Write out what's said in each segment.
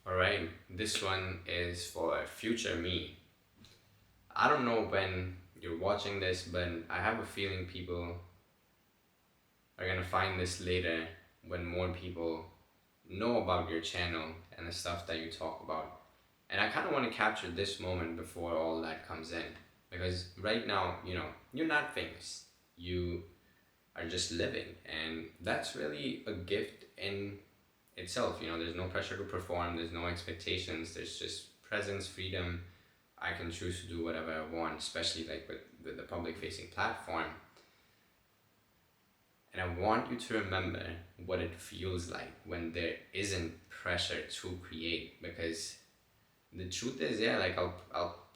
Alright, this one is for future me. I don't know when you're watching this, but I have a feeling people are gonna find this later when more people know about your channel and the stuff that you talk about. And I kind of want to capture this moment before all that comes in. Because right now, you're not famous. You are just living. And that's really a gift in itself. There's no pressure to perform, there's no expectations, there's just presence, freedom. I can choose to do whatever I want, especially like with the public facing platform. And I want you to remember what it feels like when there isn't pressure to create, because the truth is, yeah, like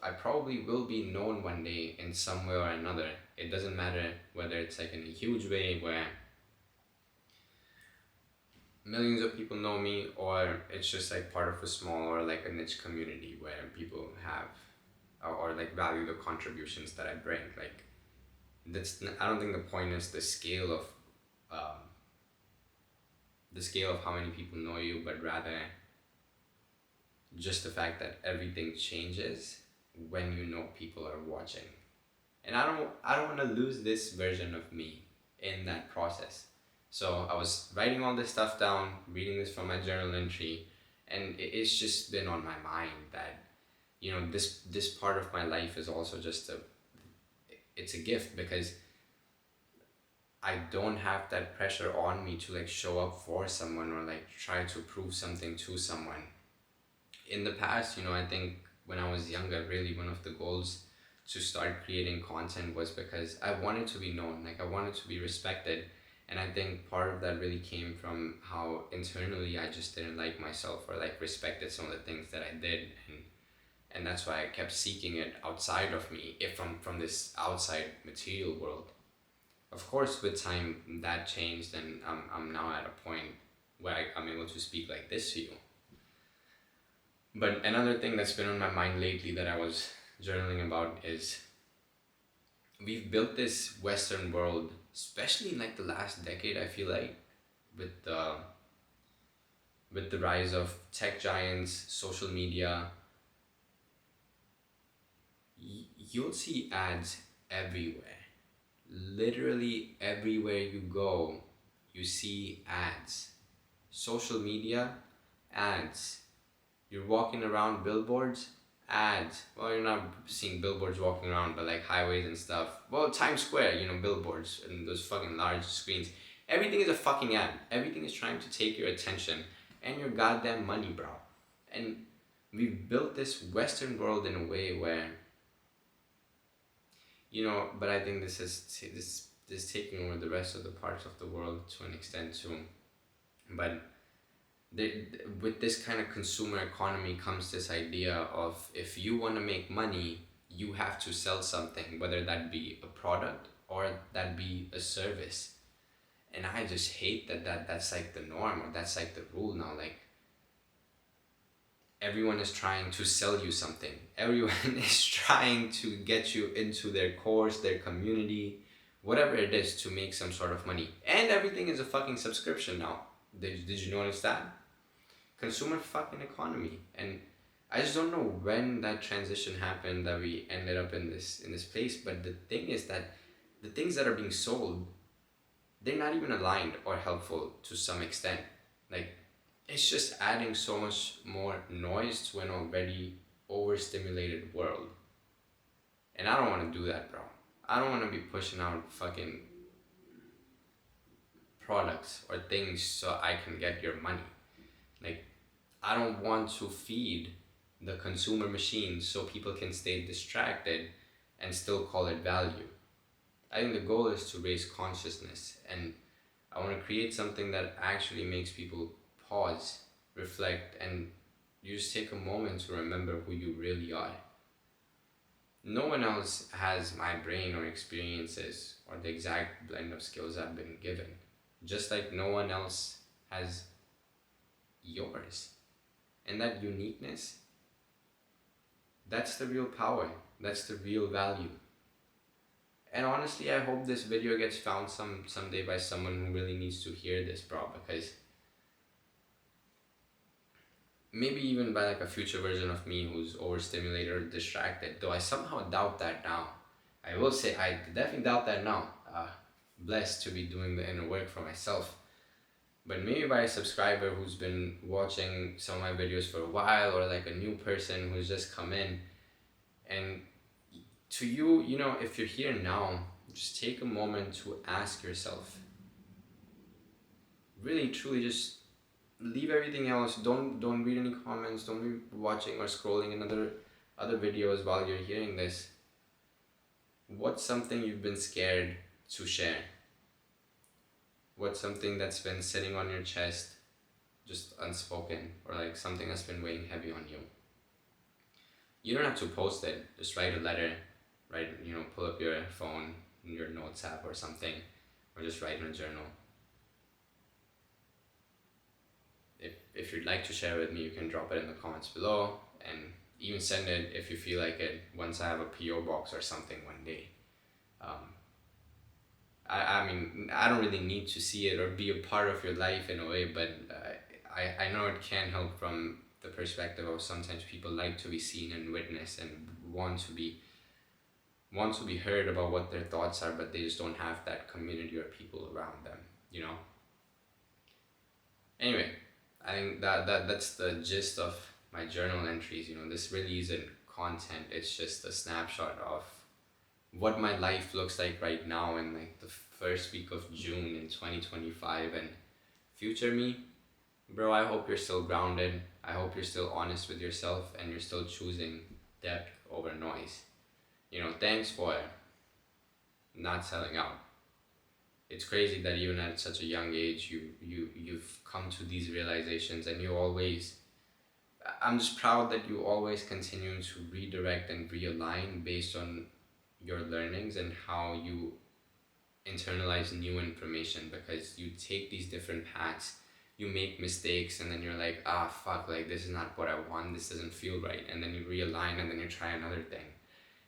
I probably will be known one day in some way or another. It doesn't matter whether it's like in a huge way where millions of people know me, or it's just like part of a small or like a niche community where people have or like value the contributions that I bring. Like I don't think the point is um, the scale of how many people know you, but rather just the fact that everything changes when you know people are watching. And I don't want to lose this version of me in that process. So I was writing all this stuff down, reading this from my journal entry, and it's just been on my mind that this part of my life is also just it's a gift, because I don't have that pressure on me to like show up for someone or like try to prove something to someone. In the past, I think when I was younger, really one of the goals to start creating content was because I wanted to be known, like I wanted to be respected. And I think part of that really came from how internally I just didn't like myself or like respected some of the things that I did. And that's why I kept seeking it outside of me, if from this outside material world. Of course, with time that changed, and I'm now at a point where I'm able to speak like this to you. But another thing that's been on my mind lately that I was journaling about is we've built this Western world, especially in like the last decade, I feel like, with the rise of tech giants, social media. You'll see ads everywhere. Literally everywhere you go, you see ads. Social media, ads. You're walking around, billboards, ads. Well, you're not seeing billboards walking around, but like highways and stuff. Well, Times Square, billboards and those fucking large screens. Everything is a fucking ad. Everything is trying to take your attention and your goddamn money, bro. And we've built this Western world in a way where, but I think this is taking over the rest of the parts of the world to an extent too. But with this kind of consumer economy comes this idea of, if you want to make money, you have to sell something, whether that be a product or that be a service. And I just hate that's like the norm, or that's like the rule now. Like, everyone is trying to sell you something. Everyone is trying to get you into their course, their community, whatever it is, to make some sort of money. And everything is a fucking subscription now. Did you notice that? Consumer fucking economy. And I just don't know when that transition happened, that we ended up in this place. But the thing is that the things that are being sold, they're not even aligned or helpful to some extent. Like, it's just adding so much more noise to an already overstimulated world. And I don't want to do that, bro. I don't want to be pushing out fucking products or things so I can get your money. Like, I don't want to feed the consumer machine so people can stay distracted and still call it value. I think the goal is to raise consciousness, and I want to create something that actually makes people pause, reflect, and you just take a moment to remember who you really are. No one else has my brain or experiences or the exact blend of skills I've been given. Just like no one else has yours. And that uniqueness, that's the real power. That's the real value. And honestly, I hope this video gets found someday by someone who really needs to hear this, bro, because maybe even by like a future version of me who's overstimulated or distracted, though I somehow doubt that now. I will say I definitely doubt that now. Blessed to be doing the inner work for myself. But maybe by a subscriber who's been watching some of my videos for a while, or like a new person who's just come in. And to you, you know, if you're here now, just take a moment to ask yourself, really truly just leave everything else. Don't read any comments, don't be watching or scrolling another other videos while you're hearing this. What's something you've been scared to share? What's something that's been sitting on your chest, just unspoken, or like something that's been weighing heavy on you? You don't have to post it. Just write a letter, write, you know, pull up your phone, your notes app or something, or just write in a journal. If you'd like to share with me, you can drop it in the comments below, and even send it if you feel like it once I have a PO box or something one day. I mean, I don't really need to see it or be a part of your life in a way, but I know it can help from the perspective of sometimes people like to be seen and witnessed and want to be heard about what their thoughts are, but they just don't have that community or people around them, you know? Anyway, I think that's the gist of my journal entries. You know, this really isn't content, it's just a snapshot of what my life looks like right now in like the first week of June in 2025. And future me, bro, I hope you're still grounded. I hope you're still honest with yourself and you're still choosing depth over noise. You know, thanks for not selling out. It's crazy that even at such a young age you've come to these realizations, and I'm just proud that you always continue to redirect and realign based on your learnings and how you internalize new information, because you take these different paths, you make mistakes, and then you're like, fuck, like this is not what I want, this doesn't feel right, and then you realign and then you try another thing.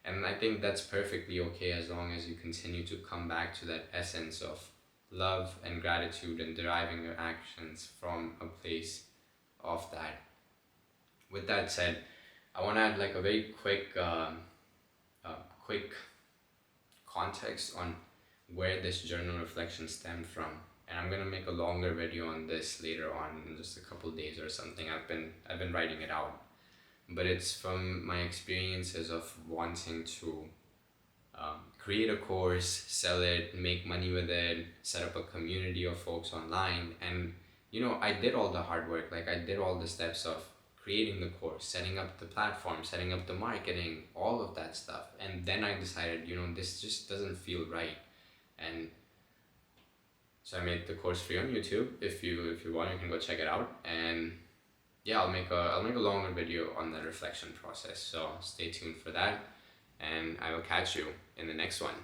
And I think that's perfectly okay as long as you continue to come back to that essence of love and gratitude and deriving your actions from a place of that. With that said, I want to add like a very quick context on where this journal reflection stemmed from. And I'm gonna make a longer video on this later on in just a couple days or something. I've been writing it out, but it's from my experiences of wanting to create a course, sell it, make money with it, set up a community of folks online. And you know, I did all the hard work. Like I did all the steps of creating the course, setting up the platform, setting up the marketing, all of that stuff. And then I decided, you know, this just doesn't feel right. And so I made the course free on YouTube. If you want, you can go check it out. And yeah, I'll make a longer video on the reflection process. So stay tuned for that, and I will catch you in the next one.